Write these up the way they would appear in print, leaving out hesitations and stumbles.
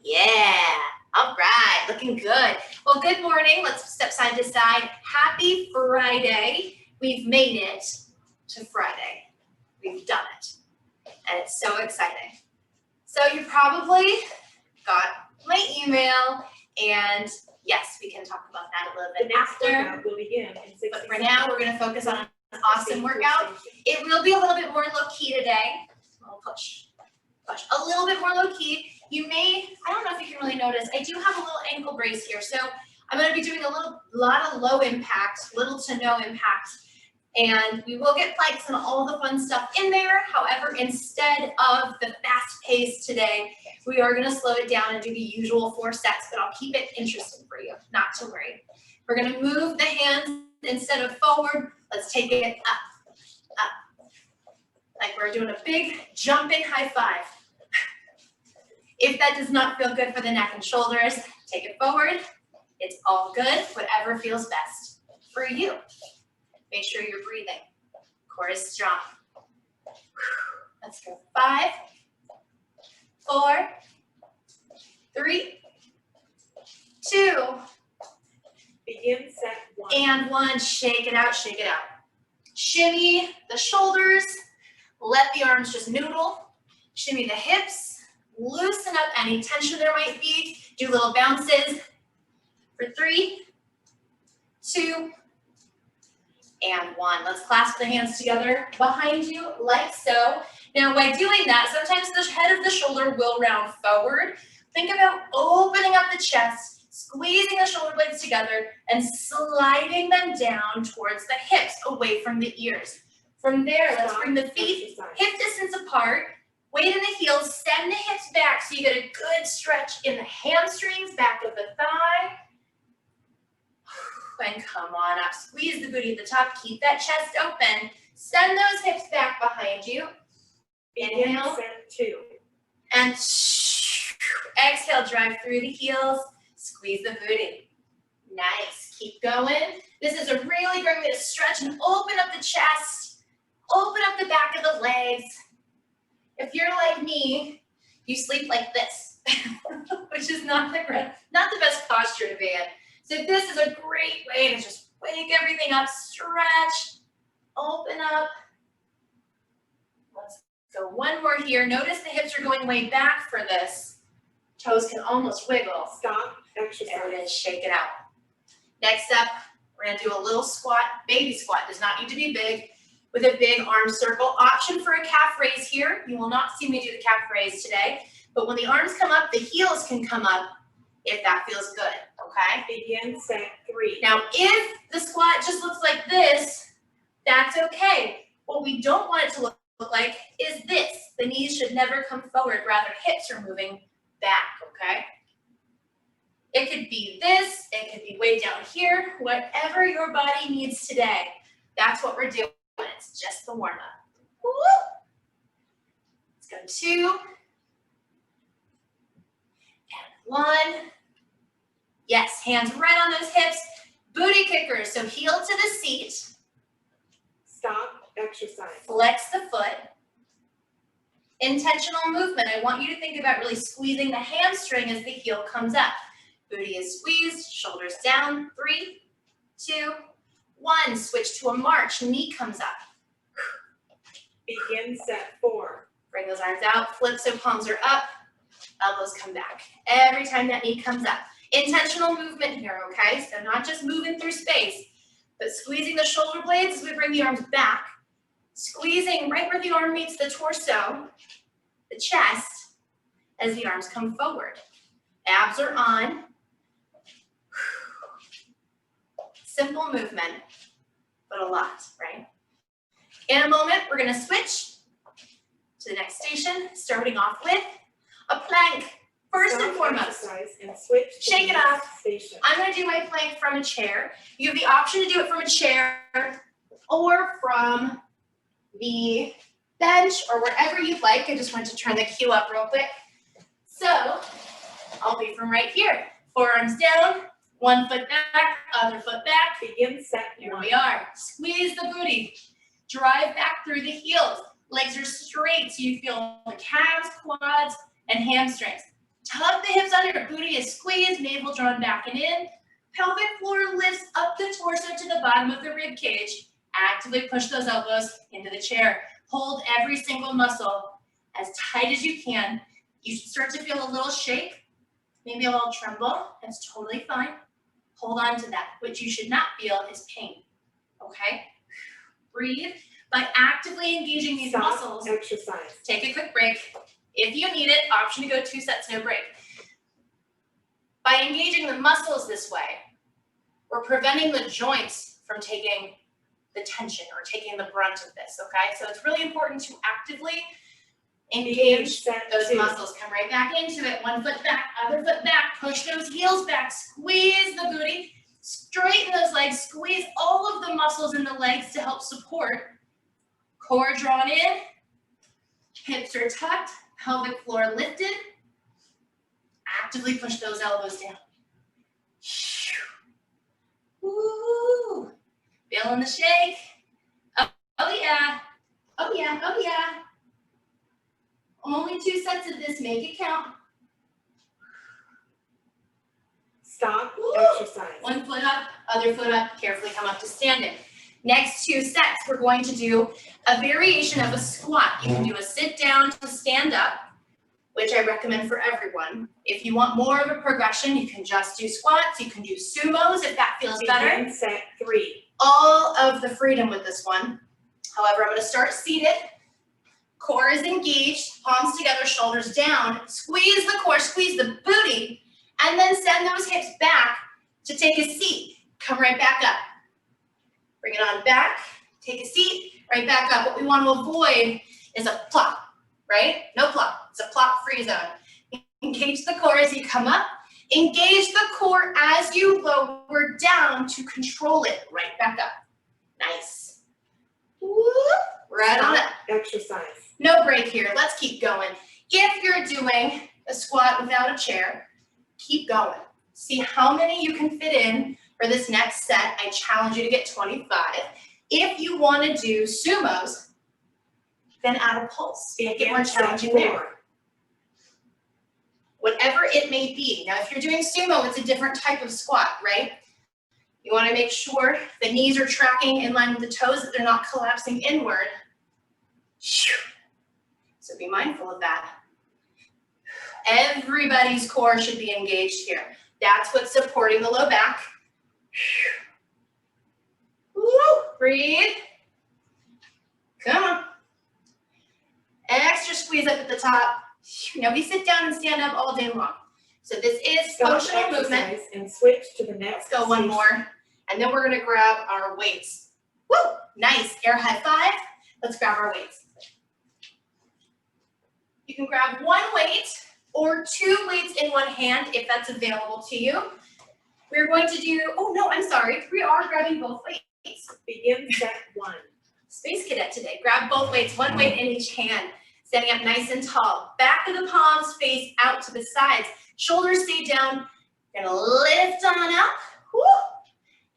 Yeah. All right. Looking good. Well, good morning. Let's step side to side. Happy Friday. We've made it to Friday. We've done it. And it's so exciting. So you probably got my email, and yes, we can talk about that a little bit after. Will begin in 60 But for now, we're going to focus on an awesome workout. It will be a little bit more low-key today. I'll push. A little bit more low-key. You may, I don't know if you can really notice, I do have a little ankle brace here. So I'm going to be doing a lot of low impact, little to no impact. And we will get planks and all the fun stuff in there. However, instead of the fast pace today, we are going to slow it down and do the usual 4 sets, but I'll keep it interesting for you, not to worry. We're going to move the hands instead of forward. Let's take it up. Like we're doing a big jumping high five. If that does not feel good for the neck and shoulders, take it forward. It's all good, whatever feels best for you. Make sure you're breathing. Core is strong. Let's go. 5, 4, 3, 2. Begin set 1. And 1. Shake it out, shake it out. Shimmy the shoulders. Let the arms just noodle. Shimmy the hips. Loosen up any tension there might be. Do little bounces for 3, 2, and 1. Let's clasp the hands together behind you like so. Now by doing that, sometimes the head of the shoulder will round forward. Think about opening up the chest, squeezing the shoulder blades together, and sliding them down towards the hips, away from the ears. From there, let's bring the feet hip distance apart. Weight in the heels, send the hips back so you get a good stretch in the hamstrings, back of the thigh. And come on up, squeeze the booty at the top, keep that chest open. Send those hips back behind you. Inhale. Set 2. And exhale, drive through the heels, squeeze the booty. Nice, keep going. This is a really great way to stretch and open up the chest, open up the back of the legs. If you're like me, you sleep like this, which is not the best posture to be in. So this is a great way to just wake everything up, stretch, open up. Let's go 1 more here. Notice the hips are going way back for this. Toes can almost wiggle. Stop, exercise. There it is, shake it out. Next up, we're gonna do a little squat. Baby squat does not need to be big. With a big arm circle. Option for a calf raise here. You will not see me do the calf raise today, but when the arms come up, the heels can come up if that feels good, okay? Begin set 3. Now, if the squat just looks like this, that's okay. What we don't want it to look like is this. The knees should never come forward, rather hips are moving back, okay? It could be this, it could be way down here, whatever your body needs today. That's what we're doing. It's just the warm up. Let's go 2 and 1. Yes, hands right on those hips. Booty kickers, so heel to the seat. Stop, exercise. Flex the foot. Intentional movement. I want you to think about really squeezing the hamstring as the heel comes up. Booty is squeezed, shoulders down. 3, 2, 1. Switch to a march, knee comes up. Begin set 4. Bring those arms out, flip so palms are up, elbows come back. Every time that knee comes up. Intentional movement here, okay? So not just moving through space, but squeezing the shoulder blades as we bring the arms back. Squeezing right where the arm meets the torso, the chest, as the arms come forward. Abs are on. Simple movement, but a lot, right? In a moment, we're gonna switch to the next station, starting off with a plank. First and foremost, and switch to shake it off. Station. I'm gonna do my plank from a chair. You have the option to do it from a chair or from the bench or wherever you'd like. I just wanted to turn the cue up real quick. So I'll be from right here. Forearms down, 1 foot back, other foot back. Begin set 1. Here we are. Squeeze the booty. Drive back through the heels. Legs are straight so you feel the calves, quads, and hamstrings. Tug the hips under, booty is squeezed, navel drawn back and in. Pelvic floor lifts up the torso to the bottom of the rib cage. Actively push those elbows into the chair. Hold every single muscle as tight as you can. You should start to feel a little shake, maybe a little tremble. That's totally fine. Hold on to that. What you should not feel is pain, okay? Breathe by actively engaging these muscles. Exercise. Take a quick break. If you need it, option to go 2 sets, no break. By engaging the muscles this way, we're preventing the joints from taking the tension or taking the brunt of this, okay? So it's really important to actively engage those muscles. Come right back into it. One foot back, other foot back. Push those heels back. Squeeze the booty. Straighten those legs. Squeeze all of the muscles in the legs to help support. Core drawn in. Hips are tucked. Pelvic floor lifted. Actively push those elbows down. Woo! Feeling the shake. Oh yeah. Oh yeah. Oh yeah. Only 2 sets of this. Make it count. Stop. Woo! Exercise. One foot up, other foot up. Carefully come up to standing. Next 2 sets, we're going to do a variation of a squat. You can do a sit down to stand up, which I recommend for everyone. If you want more of a progression, you can just do squats. You can do sumos if that feels better. Begin set 3. All of the freedom with this one. However, I'm going to start seated. Core is engaged, palms together, shoulders down. Squeeze the core, squeeze the booty, and then send those hips back to take a seat. Come right back up. Bring it on back, take a seat, right back up. What we want to avoid is a plop, right? No plop, it's a plop-free zone. Engage the core as you come up. Engage the core as you lower down to control it. Right back up. Nice. Whoop. Right on up. Exercise. No break here. Let's keep going. If you're doing a squat without a chair, keep going. See how many you can fit in for this next set. I challenge you to get 25. If you want to do sumos, then add a pulse. Make it more challenging there. Whatever it may be. Now, if you're doing sumo, it's a different type of squat, right? You want to make sure the knees are tracking in line with the toes, that they're not collapsing inward. So be mindful of that. Everybody's core should be engaged here. That's what's supporting the low back. Woo, breathe. Come on. Extra squeeze up at the top. Now we sit down and stand up all day long. So this is functional movement. And switch to the next. Let's go one more. And then we're going to grab our weights. Woo, nice. Air high five. Let's grab our weights. You can grab 1 weight or 2 weights in one hand if that's available to you. We're going to do, oh no, I'm sorry. We are grabbing both weights. Begin set 1. Space Cadet today. Grab both weights, 1 weight in each hand. Standing up nice and tall. Back of the palms face out to the sides. Shoulders stay down. You're gonna lift on up. Woo,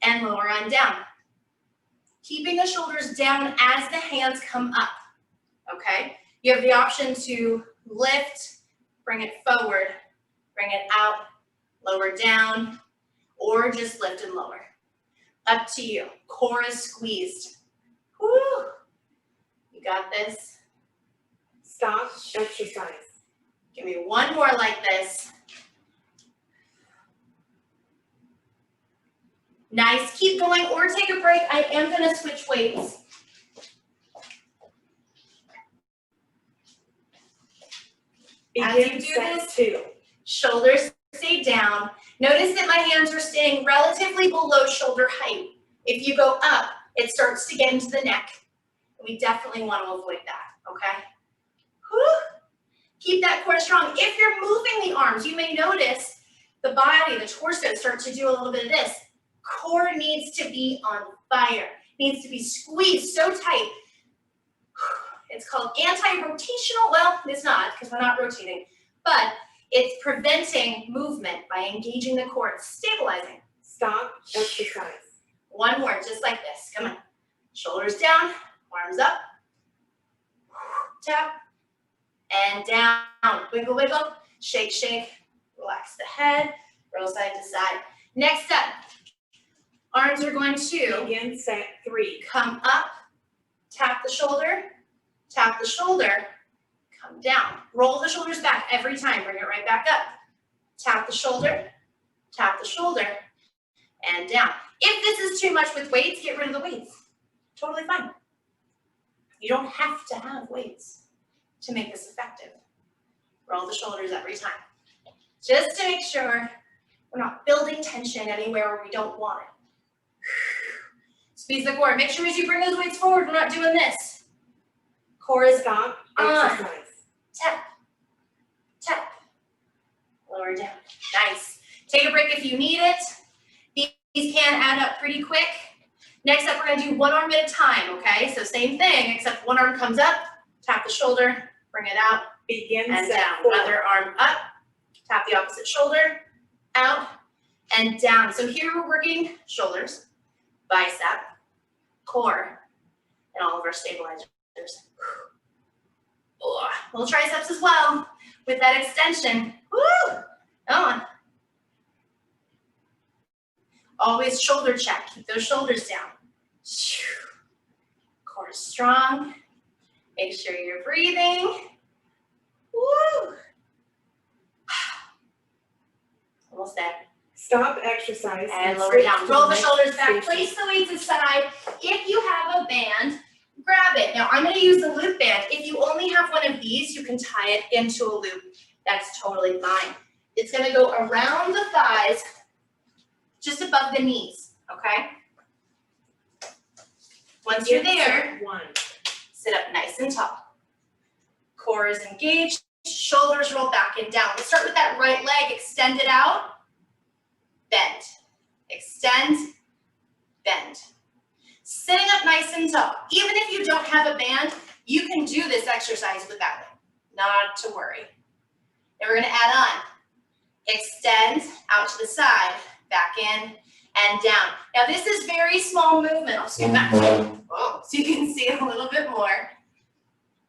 and lower on down. Keeping the shoulders down as the hands come up, okay? You have the option to lift, bring it forward, bring it out, lower down, or just lift and lower. Up to you. Core is squeezed. Woo! You got this. Stop. Exercise. Give me 1 more like this. Nice. Keep going or take a break. I am going to switch weights. As you Begin do set this, 2. shoulders stay down. Notice that my hands are staying relatively below shoulder height. If you go up, it starts to get into the neck. We definitely want to avoid that, okay? Whew. Keep that core strong. If you're moving the arms, you may notice the body, the torso start to do a little bit of this. Core needs to be on fire, needs to be squeezed so tight. It's called anti-rotational. Well, it's not because we're not rotating, but it's preventing movement by engaging the core. It's stabilizing. Stop. Exercise. 1 more, just like this. Come on. Shoulders down, arms up. Tap and down. Wiggle, wiggle. Shake, shake. Relax the head, roll side to side. Next up, arms are going to Begin set 3. come up, tap the shoulder, come down. Roll the shoulders back every time, bring it right back up. Tap the shoulder, and down. If this is too much with weights, get rid of the weights. Totally fine. You don't have to have weights to make this effective. Roll the shoulders every time. Just to make sure we're not building tension anywhere where we don't want it. Squeeze the core. Make sure as you bring those weights forward, we're not doing this. Core is Stop on. exercise. Tap, tap, lower down. Nice. Take a break if you need it. These can add up pretty quick. Next up, we're gonna do one arm at a time, okay? So same thing, except one arm comes up, tap the shoulder, bring it out, Begin and set down. 4. Other arm up, tap the opposite shoulder, out, and down. So here we're working shoulders, bicep, core, and all of our stabilizers. Oh, little triceps as well with that extension. Woo! Come on. Always shoulder check. Keep those shoulders down. Core is strong. Make sure you're breathing. Woo! Almost there. Stop exercise. And lower switch down. to Roll the next shoulders back. station. Place the weights aside. If you have a band, grab it. Now I'm going to use the loop band. If you only have one of these, you can tie it into a loop. That's totally fine. It's going to go around the thighs, just above the knees, okay? Once you're Begin there, set 1. sit up nice and tall. Core is engaged, shoulders roll back and down. Let's start with that right leg, extend it out, bend, extend, bend. Sitting up nice and tall. Even if you don't have a band, you can do this exercise without it, not to worry. Then we're gonna add on, extend out to the side, back in and down. Now this is very small movement. I'll scoot back so you can see a little bit more.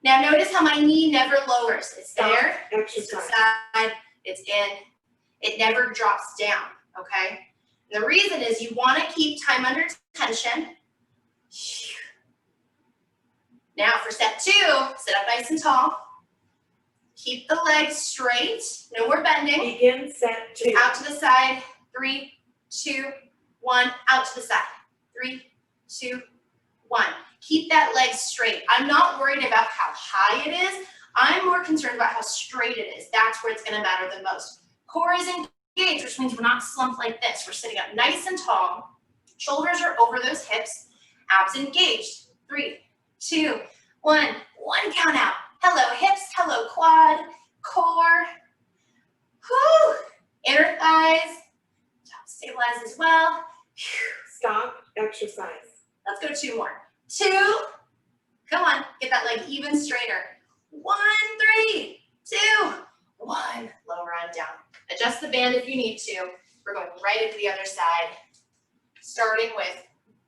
Now notice how my knee never lowers. It's there, it's to the Exercise. side, it's in. It never drops down, okay? And the reason is you want to keep time under tension. Now for step 2, sit up nice and tall. Keep the legs straight, no more bending. Begin set 2. Out to the side, 3, 2, 1, out to the side, 3, 2, 1. Keep that leg straight. I'm not worried about how high it is. I'm more concerned about how straight it is. That's where it's gonna matter the most. Core is engaged, which means we're not slumped like this. We're sitting up nice and tall. Shoulders are over those hips. Abs engaged. 3, 2, 1. One count out. Hello hips, hello quad, core. Whew. Inner thighs. Top stabilize as well. Stop exercise. Let's go 2 more. 2. Come on, get that leg even straighter. 1, 3, 2, 1. Lower on down. Adjust the band if you need to. We're going right into the other side, starting with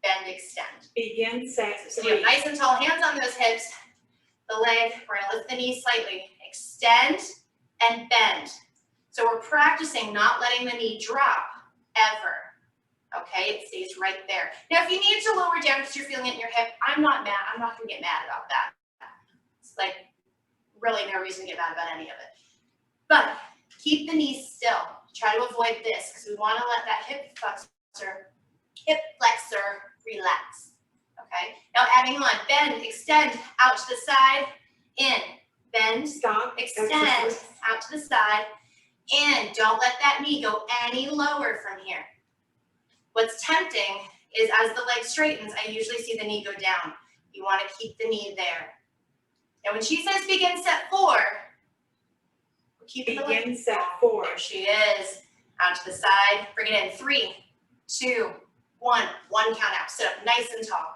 bend, extend. Begin set So sit up 3. nice and tall, hands on those hips. The leg, we're gonna lift the knees slightly. Extend and bend. So we're practicing not letting the knee drop, ever. Okay, it stays right there. Now, if you need to lower down because you're feeling it in your hip, I'm not mad. I'm not gonna get mad about that. It's like really no reason to get mad about any of it. But keep the knees still. Try to avoid this because we wanna let that hip flexor relax. Okay, now adding on, bend, extend, out to the side, in, bend, Stop extend, exercise. out to the side, in. Don't let that knee go any lower from here. What's tempting is as the leg straightens, I usually see the knee go down. You want to keep the knee there. And when she says begin set 4, we're keeping the leg. Begin set 4. There she is. Out to the side, bring it in. 3, 2, 1. One count out. Sit up nice and tall.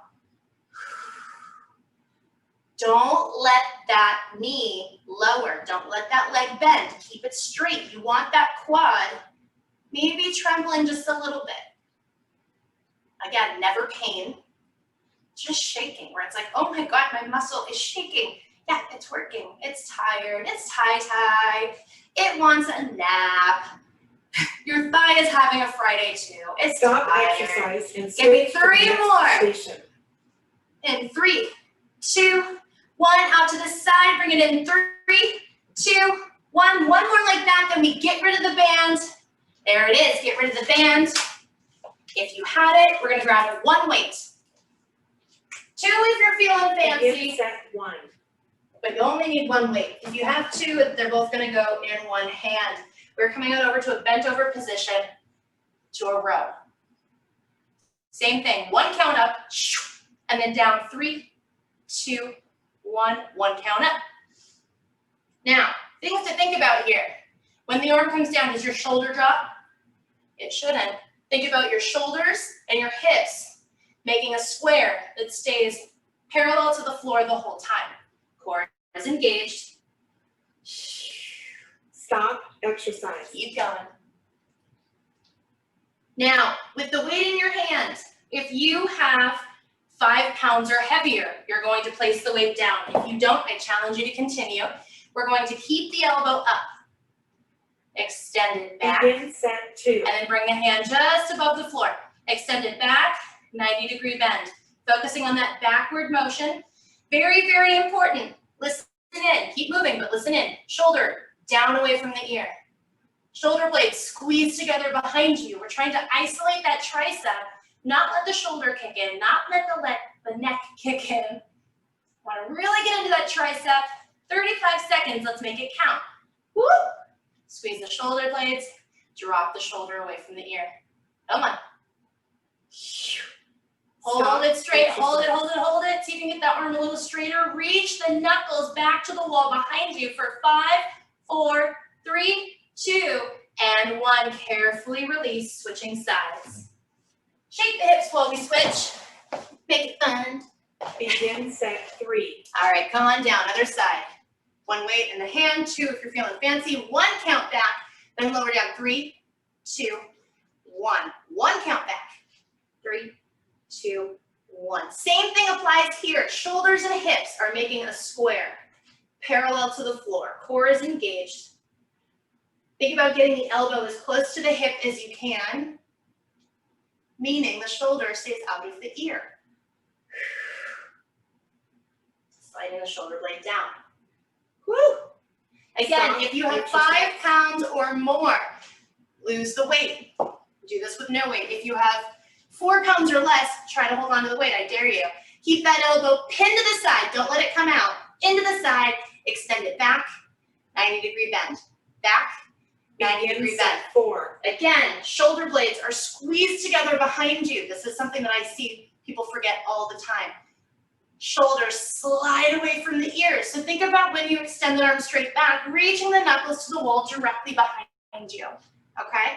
Don't let that knee lower. Don't let that leg bend. Keep it straight. You want that quad maybe trembling just a little bit. Again, never pain, just shaking, where it's like, oh my God, my muscle is shaking. Yeah, it's working. It's tired. It's tie-tie. It wants a nap. Your thigh is having a Friday too. It's Stop tired. exercise and Give me switch to the 3 next more. station. In 3, 2, 1, out to the side, bring it in 3, 2, 1 more like that, then we get rid of the band. There it is, get rid of the band. If you had it, we're gonna grab 1 weight. 2 if you're feeling fancy, Begin set 1. but you only need 1 weight. If you have 2, they're both gonna go in 1 hand. We're coming out over to a bent over position to a row. Same thing, 1 count up, and then down 3, 2, 1 count up. Now, things to think about here. When the arm comes down, does your shoulder drop? It shouldn't. Think about your shoulders and your hips making a square that stays parallel to the floor the whole time. Core is engaged. Stop exercise. Keep going. Now, with the weight in your hand, if you have 5 pounds or heavier, you're going to place the weight down. If you don't, I challenge you to continue. We're going to keep the elbow up. Extend it back. Begin set 2. And then bring the hand just above the floor. Extend it back, 90-degree bend. Focusing on that backward motion. Very, very important. Listen in. Keep moving, but listen in. Shoulder down away from the ear. Shoulder blades squeeze together behind you. We're trying to isolate that tricep, not let the shoulder kick in, not let the neck kick in. Want to really get into that tricep. 35 seconds, let's make it count. Woo! Squeeze the shoulder blades, drop the shoulder away from the ear. Come on. Hold it straight, hold it, hold it, hold it. See if you can get that arm a little straighter. Reach the knuckles back to the wall behind you for 5, 4, 3, 2, and 1. Carefully release, switching sides. Shake the hips while we switch. Make it fun. Begin set 3. All right, come on down, other side. 1 weight in the hand, 2 if you're feeling fancy, 1 count back, then lower down, 3, 2, 1. 1 count back, 3, 2, 1. Same thing applies here. Shoulders and hips are making a square, parallel to the floor. Core is engaged. Think about getting the elbow as close to the hip as you can, meaning the shoulder stays out of the ear. Sliding the shoulder blade down. Woo! Again, if you have 5 pounds or more, lose the weight. Do this with no weight. If you have 4 pounds or less, try to hold on to the weight. I dare you. Keep that elbow pinned to the side. Don't let it come out. Into the side. Extend it back. 90-degree bend. Back. 90-degree bend. 4. Again, shoulder blades are squeezed together behind you. This is something that I see people forget all the time. Shoulders slide away from the ears. So think about when you extend the arm straight back, reaching the knuckles to the wall directly behind you, okay?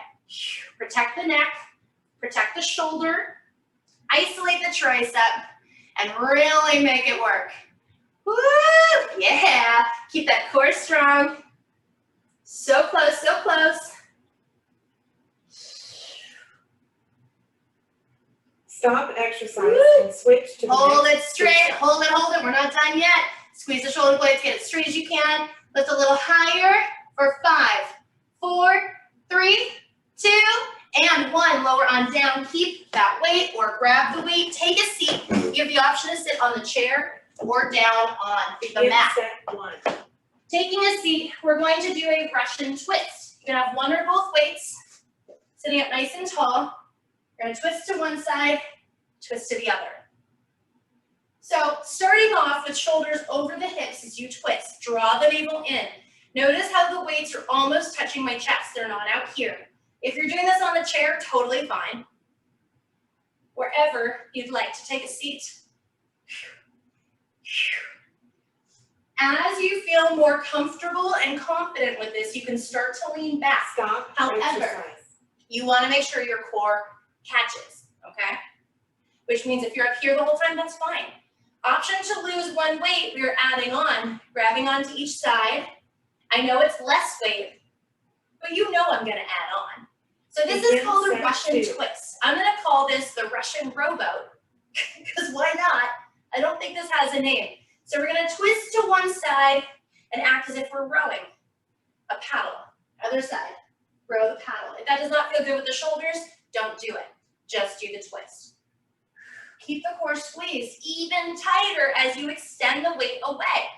Protect the neck, protect the shoulder, isolate the tricep, and really make it work. Woo! Yeah! Keep that core strong. So close, so close. Stop exercise and switch to the Hold next it straight, station. hold it, we're not done yet. Squeeze the shoulder blades, get it straight as you can. Lift a little higher for 5, 4, 3, 2, and 1. Lower on down, keep that weight or grab the weight, take a seat. You have the option to sit on the chair or down on the Begin mat. set 1. Taking a seat, we're going to do a Russian twist. You can have 1 or both weights, sitting up nice and tall. You're gonna twist to one side, twist to the other. So starting off with shoulders over the hips as you twist, draw the navel in. Notice how the weights are almost touching my chest, they're not out here. If you're doing this on the chair, totally fine. Wherever you'd like to take a seat. As you feel more comfortable and confident with this, you can start to lean back. Stop However, exercise. you wanna make sure your core catches, okay? Which means if you're up here the whole time, that's fine. Option to lose 1 weight, we are adding on, grabbing onto each side. I know it's less weight, but you know I'm gonna add on. So this is called a Russian twist. I'm gonna call this the Russian rowboat, because why not? I don't think this has a name. So we're gonna twist to one side and act as if we're rowing a paddle. Other side, row the paddle. If that does not feel good with the shoulders, don't do it. Just do the twist. Keep the core squeezed even tighter as you extend the weight away.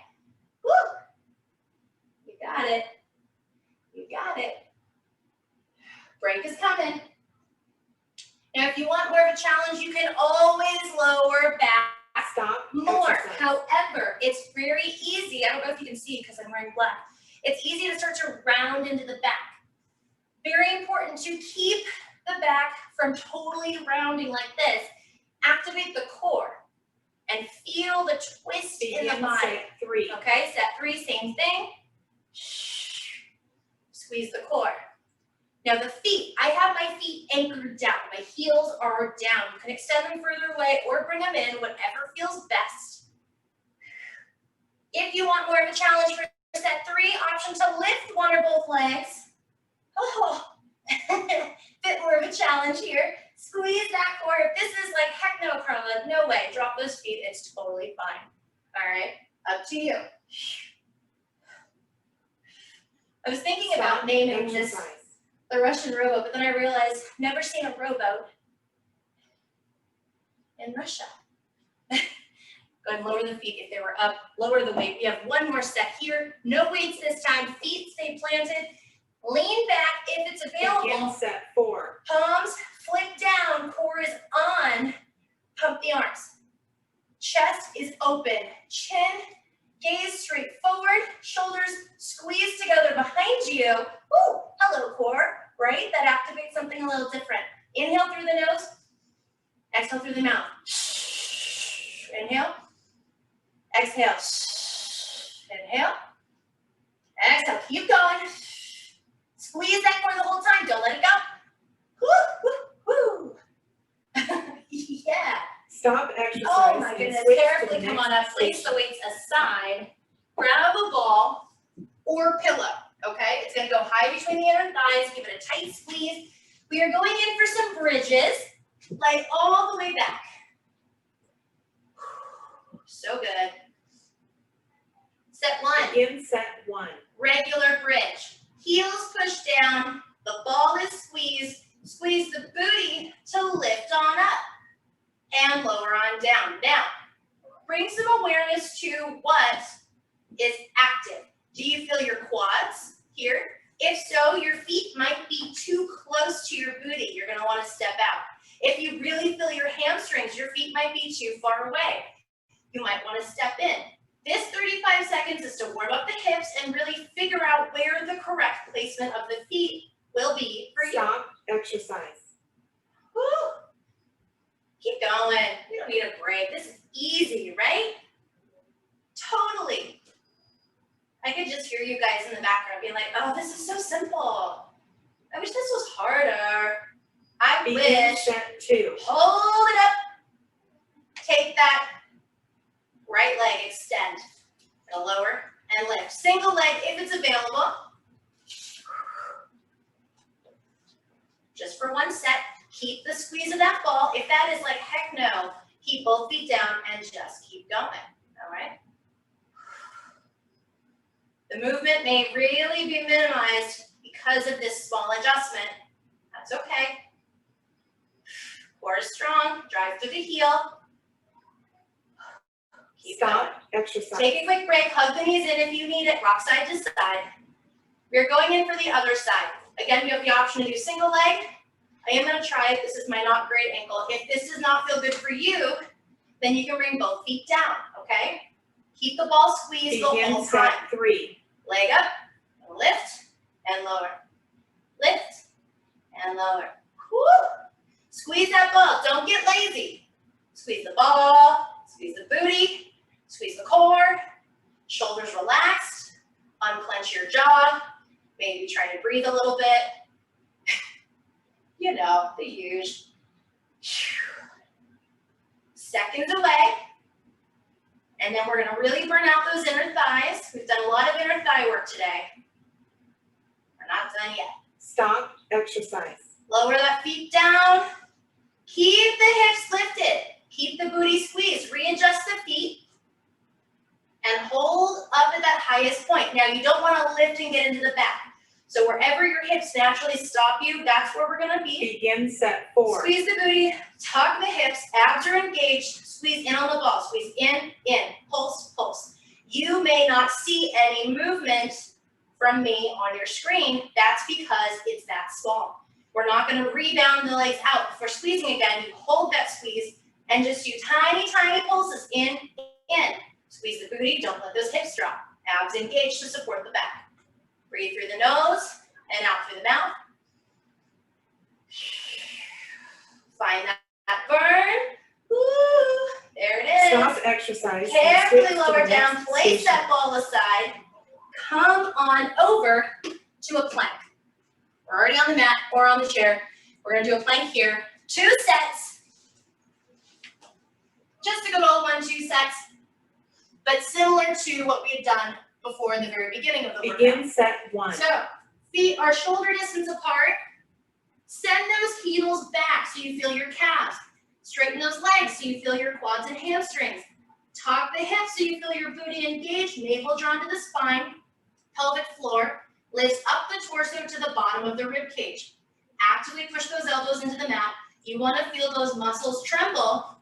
Woo! You got it. You got it. Break is coming. Now, if you want more of a challenge, you can always lower back Stop. more. Exercise. However, it's very easy. I don't know if you can see because I'm wearing black. It's easy to start to round into the back. Very important to keep the back from totally rounding like this. Activate the core and feel the twist in the body. Set 3. Okay, step 3, same thing. Squeeze the core. Now the feet, I have my feet anchored down. My heels are down. You can extend them further away or bring them in, whatever feels best. If you want more of a challenge for set 3, option to lift one or both legs. Oh, bit more of a challenge here. Squeeze that core. If this is like, heck no, Karla, no way. Drop those feet, it's totally fine. All right, up to you. I was thinking about naming this the Russian rowboat, but then I realized I've never seen a rowboat in Russia. Go ahead and lower the feet if they were up, lower the weight. We have one more set here. No weights this time, feet stay planted. Lean back if it's available. Begin set 4. Palms flip down, core is on. Pump the arms. Chest is open. Chin, gaze straight forward. Shoulders squeeze together behind you. Ooh, hello core, right? That activates something a little different. Inhale through the nose. Exhale through the mouth. Inhale. Exhale. Inhale. Exhale. Keep going. Squeeze that core the whole time. Don't let it go. Woo, woo, woo. Yeah. Stop exercise. Oh my and goodness. switch to Carefully the come next on up. Place station. the weights aside. Grab a ball or pillow. Okay? It's going to go high between the inner thighs. Give it a tight squeeze. We are going in for some bridges. Like all the way back. So good. Set 1. Begin set 1. Regular bridge. Heels push down, the ball is squeezed, squeeze the booty to lift on up and lower on down. Now, bring some awareness to what is active. Do you feel your quads here? If so, your feet might be too close to your booty. You're gonna wanna step out. If you really feel your hamstrings, your feet might be too far away. You might wanna step in. This 35 seconds is to warm up the hips and really figure out where the correct placement of the feet will be for you. Stop exercise. Woo. Keep going. We don't need a break. This is easy, right? Totally. I could just hear you guys in the background being like, oh, this is so simple. I wish this was harder. I Begin wish. set 2. Hold it up. Take that. Right leg, extend. Gonna lower and lift. Single leg if it's available. Just for one set. Keep the squeeze of that ball. If that is like, heck no, keep both feet down and just keep going. All right? The movement may really be minimized because of this small adjustment. That's okay. Core is strong. Drive through the heel. Keep Stop exercise. Take a quick break, hug the knees in if you need it, rock side to side. We're going in for the other side. Again, you have the option to do single leg. I am gonna try it, this is my not great ankle. If this does not feel good for you, then you can bring both feet down, okay? Keep the ball squeezed the Begin whole set time. 3. Leg up, lift, and lower. Lift, and lower. Woo! Squeeze that ball, don't get lazy. Squeeze the ball, squeeze the booty, squeeze the core, shoulders relaxed, unclench your jaw, maybe try to breathe a little bit. You know, the usual. Seconds away. And then we're gonna really burn out those inner thighs. We've done a lot of inner thigh work today. We're not done yet. Stop exercise. Lower that feet down. Keep the hips lifted. Keep the booty squeezed. Readjust the feet. and hold up at that highest point. Now you don't wanna lift and get into the back. So wherever your hips naturally stop you, that's where we're gonna be. Begin set 4. Squeeze the booty, tuck the hips, abs are engaged, squeeze in on the ball, squeeze in, pulse, pulse. You may not see any movement from me on your screen. That's because it's that small. We're not gonna rebound the legs out. If we're squeezing again, you hold that squeeze and just do tiny, tiny pulses in. Squeeze the booty, don't let those hips drop. Abs engaged to support the back. Breathe through the nose and out through the mouth. Find that burn. Woo, there it is. Stop exercise. and Carefully switch to lower the down, next place station. that ball aside. Come on over to a plank. We're already on the mat or on the chair. We're gonna do a plank here. 2 sets. Just a good old 1-2 sets, but similar to what we had done before in the very beginning of the workout. Begin set 1. So, feet are shoulder distance apart. Send those heels back so you feel your calves. Straighten those legs so you feel your quads and hamstrings. Tuck the hips so you feel your booty engaged, navel drawn to the spine, pelvic floor. Lifts up the torso to the bottom of the rib cage. Actively push those elbows into the mat. You want to feel those muscles tremble,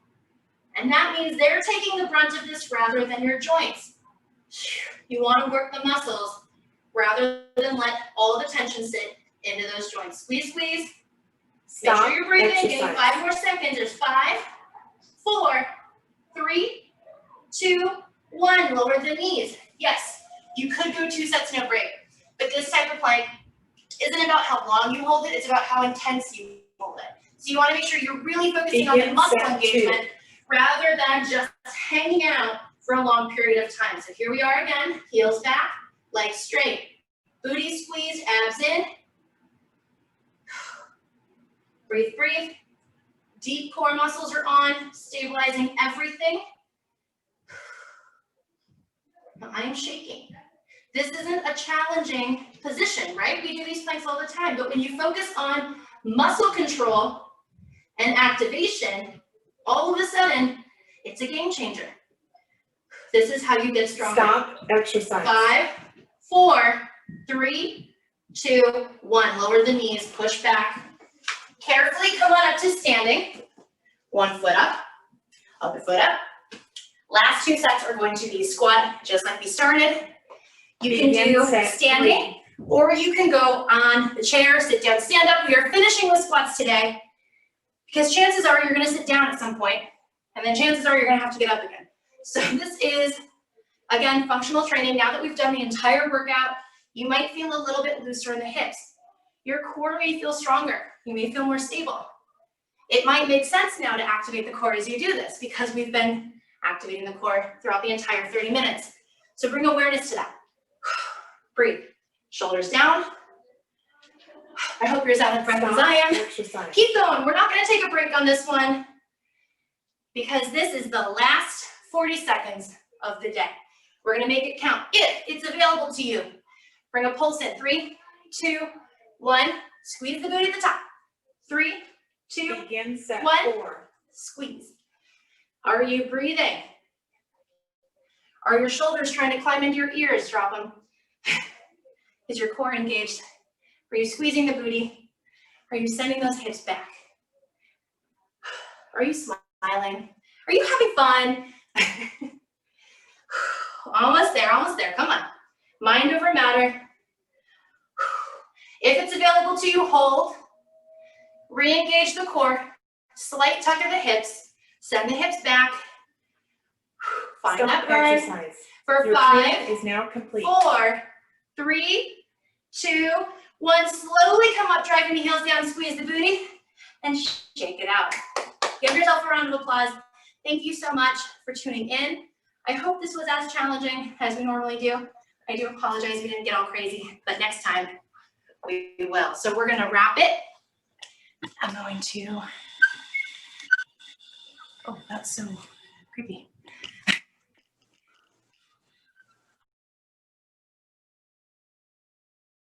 and that means they're taking the brunt of this rather than your joints. You want to work the muscles rather than let all the tension sit into those joints. Squeeze, squeeze. Make Stop sure you're breathing. Give me exercise. 5 more seconds. There's 5, 4, 3, 2, 1. Lower the knees. Yes, you could go 2 sets, no break. But this type of plank isn't about how long you hold it, it's about how intense you hold it. So you want to make sure you're really focusing on the Begin muscle set 2. engagement rather than just hanging out for a long period of time. So here we are again, heels back, legs straight, booty squeezed, abs in. Breathe, breathe. Deep core muscles are on, stabilizing everything. Now I am shaking. This isn't a challenging position, right? We do these planks all the time, but when you focus on muscle control and activation, all of a sudden, it's a game changer. This is how you get stronger. Stop exercise. 5, 4, 3, 2, 1. Lower the knees, push back. Carefully come on up to standing. 1 foot up, other foot up. Last 2 sets are going to be squat, just like we started. You can Begin do set standing, or you can go on the chair, sit down, stand up. We are finishing with squats today because chances are you're gonna sit down at some point, and then chances are you're gonna have to get up again. So this is, again, functional training. Now that we've done the entire workout, you might feel a little bit looser in the hips. Your core may feel stronger. You may feel more stable. It might make sense now to activate the core as you do this because we've been activating the core throughout the entire 30 minutes. So bring awareness to that. Breathe. Shoulders down. I hope you're as out of breath as I am. Exercise. Keep going. We're not going to take a break on this one because this is the last 40 seconds of the day. We're going to make it count if it's available to you. Bring a pulse in. 3, 2, 1. Squeeze the booty at the top. 3, 2, Begin set 1. 4. Squeeze. Are you breathing? Are your shoulders trying to climb into your ears? Drop them. Is your core engaged? Are you squeezing the booty? Are you sending those hips back? Are you smiling? Are you having fun? Almost there, almost there. Come on. Mind over matter. If it's available to you, hold. Re-engage the core. Slight tuck of the hips. Send the hips back. Find Stop that burn. exercise. For Your 5, training is now complete. 4, 3, 2, 1. Slowly come up, driving the heels down, squeeze the booty, and shake it out. Give yourself a round of applause. Thank you so much for tuning in. I hope this was as challenging as we normally do. I do apologize we didn't get all crazy, but next time we will. So we're gonna wrap it. I'm going to, oh, that's so creepy.